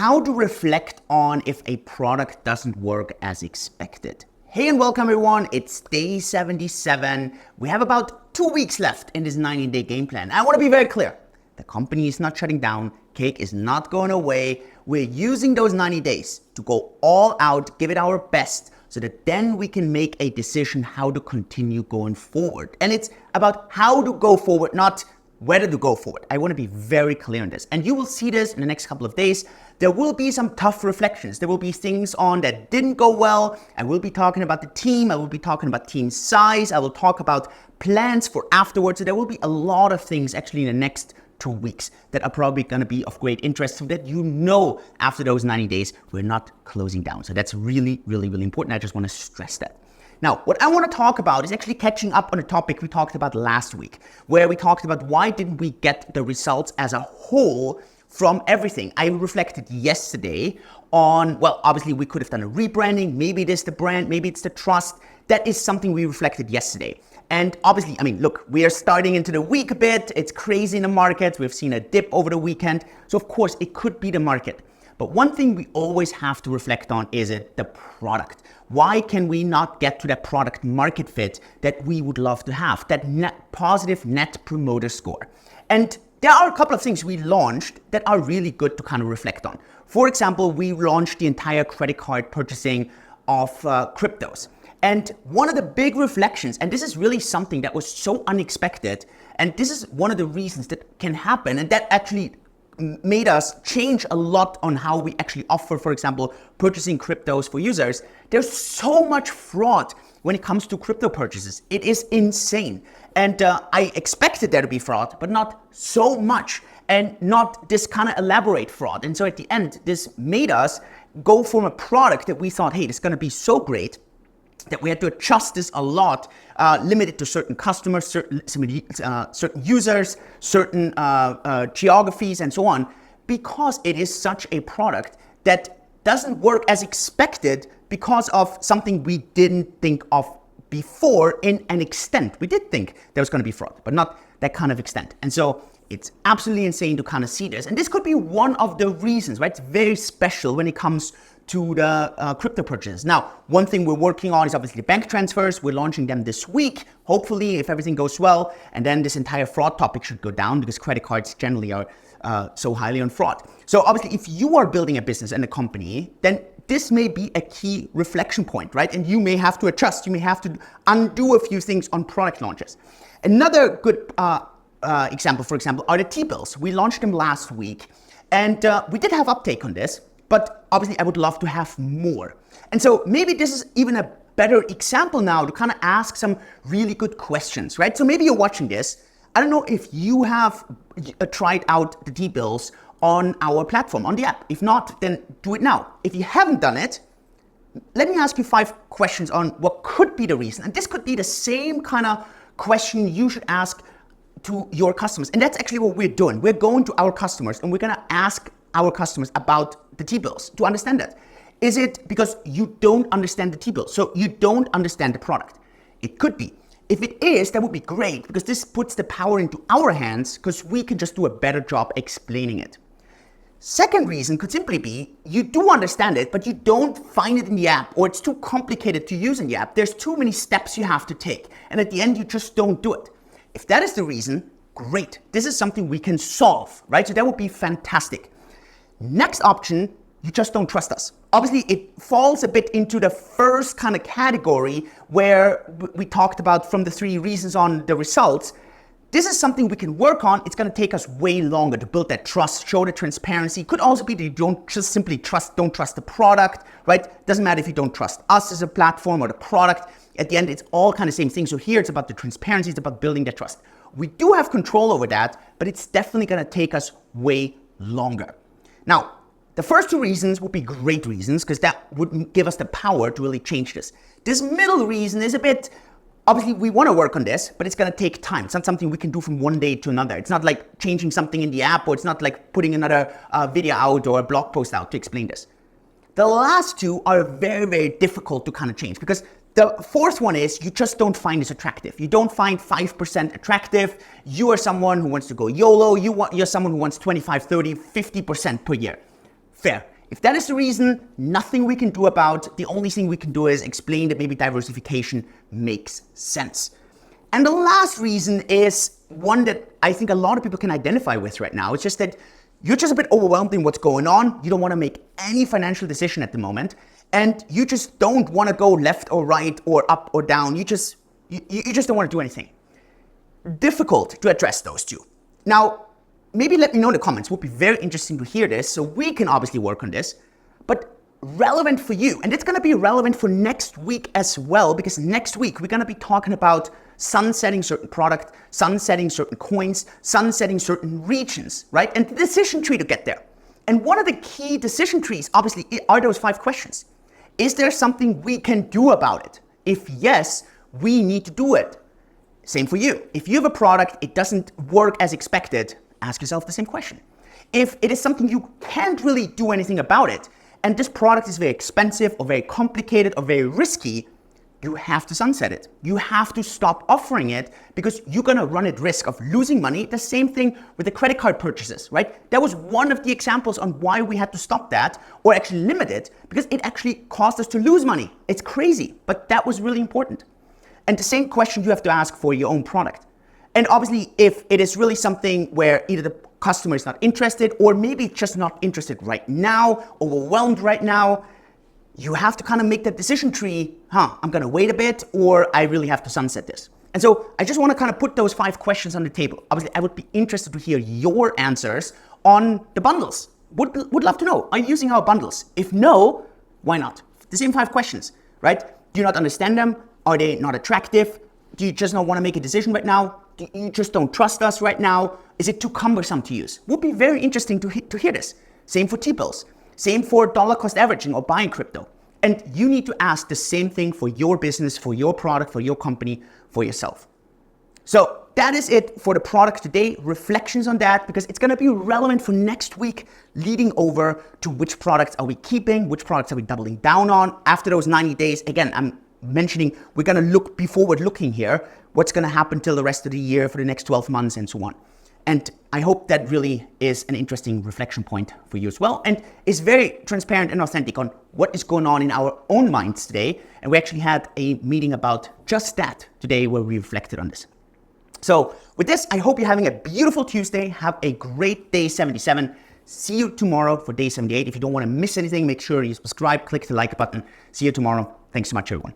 how to reflect on if a product doesn't work as expected. Hey and welcome everyone, it's day 77. We have about 2 weeks left in this 90-day game plan. I want to be very clear. The company is not shutting down. Cake is not going away. We're using those 90 days to go all out, give it our best, so that then we can make a decision how to continue going forward. And it's about how to go forward, not whether to go forward. I want to be very clear on this. And you will see this in the next couple of days. There will be some tough reflections. There will be things on that didn't go well. I will be talking about the team. I will be talking about team size. I will talk about plans for afterwards. So there will be a lot of things actually in the next 2 weeks that are probably going to be of great interest, so that you know after those 90 days, we're not closing down. So that's really, really, really important. I just want to stress that. Now, what I want to talk about is actually catching up on a topic we talked about last week, where we talked about why didn't we get the results as a whole from everything. I reflected yesterday on, well, obviously we could have done a rebranding. Maybe it is the brand, maybe it's the trust. That is something we reflected yesterday. And obviously, I mean, look, we are starting into the week a bit. It's crazy in the markets. We've seen a dip over the weekend. So of course, it could be the market. But one thing we always have to reflect on is the product. Why can we not get to that product market fit that we would love to have, that positive net promoter score? And there are a couple of things we launched that are really good to kind of reflect on. For example, we launched the entire credit card purchasing of cryptos. And one of the big reflections, and this is really something that was so unexpected, and this is one of the reasons that can happen, and that actually made us change a lot on how we actually offer, for example, purchasing cryptos for users. There's so much fraud when it comes to crypto purchases. It is insane. And I expected there to be fraud, but not so much, and not this kind of elaborate fraud. And so at the end, this made us go from a product that we thought, hey, this is going to be so great, that we had to adjust this a lot, limited to certain customers, certain users, certain geographies, and so on, because it is such a product that doesn't work as expected because of something we didn't think of before in an extent. We did think there was going to be fraud, but not that kind of extent. And so it's absolutely insane to kind of see this. And this could be one of the reasons, right? It's very special when it comes to the crypto purchases. Now, one thing we're working on is obviously bank transfers. We're launching them this week, hopefully, if everything goes well. And then this entire fraud topic should go down, because credit cards generally are so highly on fraud. So obviously, if you are building a business and a company, then this may be a key reflection point, right? And you may have to adjust. You may have to undo a few things on product launches. Another good example, for example, are the TBills. We launched them last week, and we did have uptake on this. But obviously, I would love to have more. And so maybe this is even a better example now to kind of ask some really good questions, right? So maybe you're watching this. I don't know if you have tried out the TBills on our platform, on the app. If not, then do it now. If you haven't done it, let me ask you 5 questions on what could be the reason. And this could be the same kind of question you should ask to your customers. And that's actually what we're doing. We're going to our customers and we're going to ask our customers about the TBills to understand that. Is it because you don't understand the TBills? So you don't understand the product? It could be. If it is, that would be great, because this puts the power into our hands, because we can just do a better job explaining it. Second reason could simply be you do understand it, but you don't find it in the app, or it's too complicated to use in the app. There's too many steps you have to take, and at the end, you just don't do it. If that is the reason, great. This is something we can solve, right? So that would be fantastic. Next option, you just don't trust us. Obviously, it falls a bit into the first kind of category where we talked about from the 3 reasons on the results. This is something we can work on. It's going to take us way longer to build that trust, show the transparency. Could also be that you don't just simply don't trust the product, right? Doesn't matter if you don't trust us as a platform or the product. At the end, it's all kind of same thing. So here it's about the transparency. It's about building that trust. We do have control over that, but it's definitely going to take us way longer. Now, the first 2 reasons would be great reasons, because that would give us the power to really change this. This middle reason is a bit, obviously we want to work on this, but it's going to take time. It's not something we can do from one day to another. It's not like changing something in the app, or it's not like putting another video out or a blog post out to explain this. The last 2 are very, very difficult to kind of change, because the fourth one is you just don't find this attractive. You don't find 5% attractive. You are someone who wants to go YOLO. You're someone who wants 25, 30, 50% per year. Fair. If that is the reason, nothing we can do about. The only thing we can do is explain that maybe diversification makes sense. And the last reason is one that I think a lot of people can identify with right now. It's just that you're just a bit overwhelmed in what's going on. You don't want to make any financial decision at the moment. And you just don't want to go left or right or up or down. You just don't want to do anything. Difficult to address those two. Now, maybe let me know in the comments. It would be very interesting to hear this, so we can obviously work on this. But relevant for you, and it's going to be relevant for next week as well, because next week we're going to be talking about sunsetting certain product, sunsetting certain coins, sunsetting certain regions, right? And the decision tree to get there. And one of the key decision trees, obviously, are those 5 questions. Is there something we can do about it? If yes, we need to do it. Same for you. If you have a product, it doesn't work as expected, ask yourself the same question. If it is something you can't really do anything about it, and this product is very expensive or very complicated or very risky, you have to sunset it. You have to stop offering it because you're gonna run at risk of losing money. The same thing with the credit card purchases, right? That was one of the examples on why we had to stop that or actually limit it, because it actually caused us to lose money. It's crazy, but that was really important. And the same question you have to ask for your own product. And obviously, if it is really something where either the customer is not interested or maybe just not interested right now, overwhelmed right now, you have to kind of make that decision tree, I'm gonna wait a bit, or I really have to sunset this. And so I just wanna kind of put those 5 questions on the table. Obviously, I would be interested to hear your answers on the bundles. Would love to know, are you using our bundles? If no, why not? The same 5 questions, right? Do you not understand them? Are they not attractive? Do you just not want to make a decision right now? Do you just don't trust us right now? Is it too cumbersome to use? Would be very interesting to hear this. Same for TBills. Same for dollar cost averaging or buying crypto. And you need to ask the same thing for your business, for your product, for your company, for yourself. So that is it for the product today. Reflections on that, because it's going to be relevant for next week, leading over to which products are we keeping, which products are we doubling down on after those 90 days. Again, I'm mentioning we're going to be forward looking here, what's going to happen till the rest of the year, for the next 12 months and so on. And I hope that really is an interesting reflection point for you as well, and is very transparent and authentic on what is going on in our own minds today. And we actually had a meeting about just that today where we reflected on this. So with this, I hope you're having a beautiful Tuesday. Have a great day 77. See you tomorrow for day 78. If you don't want to miss anything, make sure you subscribe, click the like button. See you tomorrow. Thanks so much, everyone.